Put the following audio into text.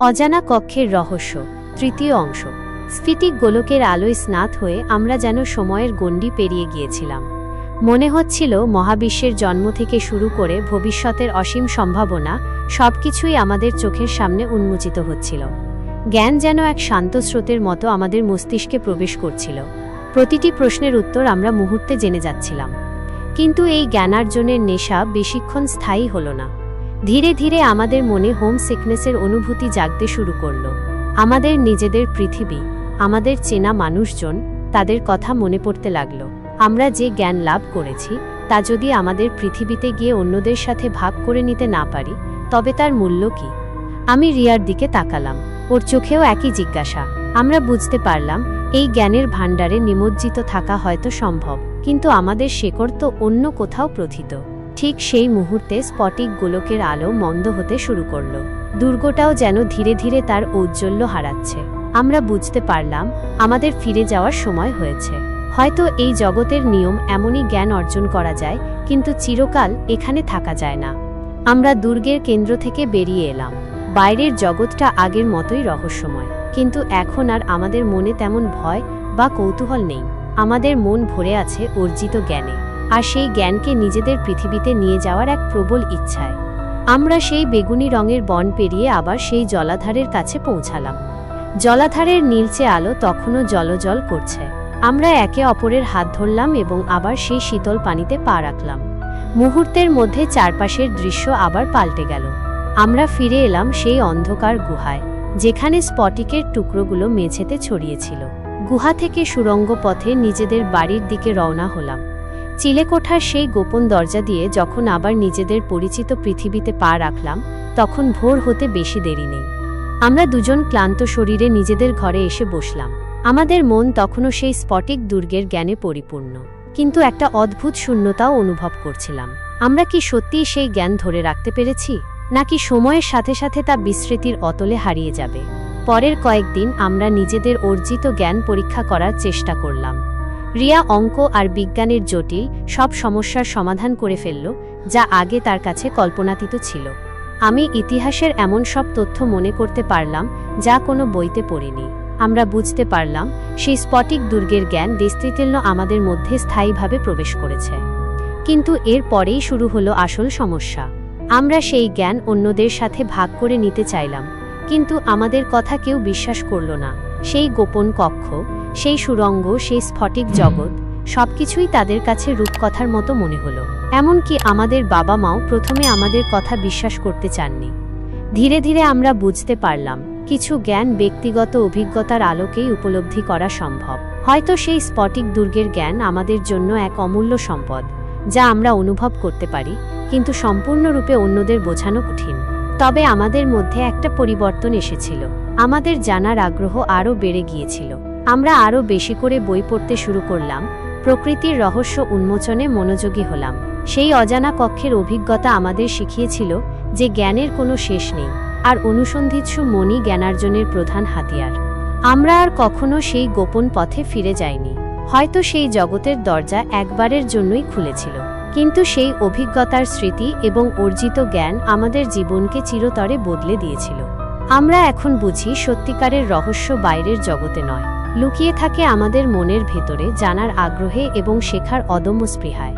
অজানা কক্ষের রহস্য তৃতীয় অংশ। স্ফটিক গোলকের আলোয় স্নাত হয়ে আমরা যেন সময়ের গণ্ডি পেরিয়ে গিয়েছিলাম। মনে হচ্ছিল মহাবিশ্বের জন্ম থেকে শুরু করে ভবিষ্যতের অসীম সম্ভাবনা সবকিছুই আমাদের চোখের সামনে উন্মোচিত হচ্ছিল। জ্ঞান যেন এক শান্ত স্রোতের মতো আমাদের মস্তিষ্কে প্রবেশ করছিল। প্রতিটি প্রশ্নের উত্তর আমরা মুহূর্তে জেনে যাচ্ছিলাম। কিন্তু এই জ্ঞানার্জনের নেশা বেশিক্ষণ স্থায়ী হল না। ধীরে ধীরে আমাদের মনে হোম সিকনেসের অনুভূতি জাগতে শুরু করল। আমাদের নিজেদের পৃথিবী, আমাদের চেনা মানুষজন, তাদের কথা মনে পড়তে লাগল। আমরা যে জ্ঞান লাভ করেছি তা যদি আমাদের পৃথিবীতে গিয়ে অন্যদের সাথে ভাগ করে নিতে না পারি, তবে তার মূল্য কি? আমি রিয়ার দিকে তাকালাম। ওর চোখেও একই জিজ্ঞাসা। আমরা বুঝতে পারলাম এই জ্ঞানের ভাণ্ডারে নিমজ্জিত থাকা হয়তো সম্ভব, কিন্তু আমাদের শেকড় তো অন্য কোথাও প্রথিত। ঠিক সেই মুহূর্তে স্ফটিক গোলকের আলো মন্দ হতে শুরু করল। দুর্গটাও যেন ধীরে ধীরে তার ঔজ্জ্বল্য হারাচ্ছে। আমরা বুঝতে পারলাম আমাদের ফিরে যাওয়ার সময় হয়েছে। হয়তো এই জগতের নিয়ম এমনই, জ্ঞান অর্জন করা যায় কিন্তু চিরকাল এখানে থাকা যায় না। আমরা দুর্গের কেন্দ্র থেকে বেরিয়ে এলাম। বাইরের জগৎটা আগের মতোই রহস্যময়, কিন্তু এখন আর আমাদের মনে তেমন ভয় বা কৌতূহল নেই। আমাদের মন ভরে আছে অর্জিত জ্ঞানে, আর সেই জ্ঞানকে নিজেদের পৃথিবীতে নিয়ে যাওয়ার এক প্রবল ইচ্ছায়। আমরা সেই বেগুনি রঙের বন পেরিয়ে আবার সেই জলাধারের কাছে পৌঁছালাম। জলাধারের নীলচে আলো তখনও জলজল করছে। আমরা একে অপরের হাত ধরলাম এবং আবার সেই শীতল পানিতে পা রাখলাম। মুহূর্তের মধ্যে চারপাশের দৃশ্য আবার পাল্টে গেল। আমরা ফিরে এলাম সেই অন্ধকার গুহায়, যেখানে স্ফটিকের টুকরোগুলো মেঝেতে ছড়িয়েছিল। গুহা থেকে সুড়ঙ্গ পথে নিজেদের বাড়ির দিকে রওনা হলাম। চিলেকোঠার সেই গোপন দরজা দিয়ে যখন আবার নিজেদের পরিচিত পৃথিবীতে পা রাখলাম, তখন ভোর হতে বেশি দেরি নেই। আমরা দুজন ক্লান্ত শরীরে নিজেদের ঘরে এসে বসলাম। আমাদের মন তখনও সেই স্ফটিক দুর্গের জ্ঞানে পরিপূর্ণ, কিন্তু একটা অদ্ভুত শূন্যতাও অনুভব করছিলাম। আমরা কি সত্যিই সেই জ্ঞান ধরে রাখতে পেরেছি, নাকি সময়ের সাথে সাথে তা বিস্মৃতির অতলে হারিয়ে যাবে? পরের কয়েকদিন আমরা নিজেদের অর্জিত জ্ঞান পরীক্ষা করার চেষ্টা করলাম। রিয়া অঙ্ক আর বিজ্ঞানের জটিল সব সমস্যার সমাধান করে ফেলল, যা আগে তার কাছে কল্পনাতীত ছিল। আমি ইতিহাসের এমন সব তথ্য মনে করতে পারলাম যা কোনো বইতে পড়িনি। আমরা বুঝতে পারলাম সেই স্ফটিক দুর্গের জ্ঞান দৃষ্টিতীর্ণ আমাদের মধ্যে স্থায়ীভাবে প্রবেশ করেছে। কিন্তু এর পরেই শুরু হলো আসল সমস্যা। আমরা সেই জ্ঞান অন্যদের সাথে ভাগ করে নিতে চাইলাম, কিন্তু আমাদের কথা কেউ বিশ্বাস করল না। সেই গোপন কক্ষ, সেই সুড়ঙ্গ, সেই স্ফটিক জগৎ, সবকিছুই তাদের কাছে রূপকথার মতো মনে হলো। এমনকি আমাদের বাবা মাও প্রথমে আমাদের কথা বিশ্বাস করতে চাননি। ধীরে ধীরে আমরা বুঝতে পারলাম কিছু জ্ঞান ব্যক্তিগত অভিজ্ঞতার আলোকেই উপলব্ধি করা সম্ভব। হয়তো সেই স্ফটিক দুর্গের জ্ঞান আমাদের জন্য এক অমূল্য সম্পদ, যা আমরা অনুভব করতে পারি, কিন্তু সম্পূর্ণরূপে অন্যদের বোঝানো কঠিন। তবে আমাদের মধ্যে একটা পরিবর্তন এসেছিল। আমাদের জানার আগ্রহ আরও বেড়ে গিয়েছিল। আমরা আরও বেশি করে বই পড়তে শুরু করলাম, প্রকৃতির রহস্য উন্মোচনে মনোযোগী হলাম। সেই অজানা কক্ষের অভিজ্ঞতা আমাদের শিখিয়েছিল যে জ্ঞানের কোনো শেষ নেই, আর অনুসন্ধিৎসু মনই জ্ঞানার্জনের প্রধান হাতিয়ার। আমরা আর কখনো সেই গোপন পথে ফিরে যাইনি। হয়তো সেই জগতের দরজা একবারের জন্যই খুলেছিল, কিন্তু সেই অভিজ্ঞতার স্মৃতি এবং অর্জিত জ্ঞান আমাদের জীবনকে চিরতরে বদলে দিয়েছিল। আমরা এখন বুঝি সত্যিকারের রহস্য বাইরের জগতে নয়, লুকিয়ে থাকে আমাদের মনের ভেতরে, জানার আগ্রহে এবং শেখার অদম্য স্পৃহায়।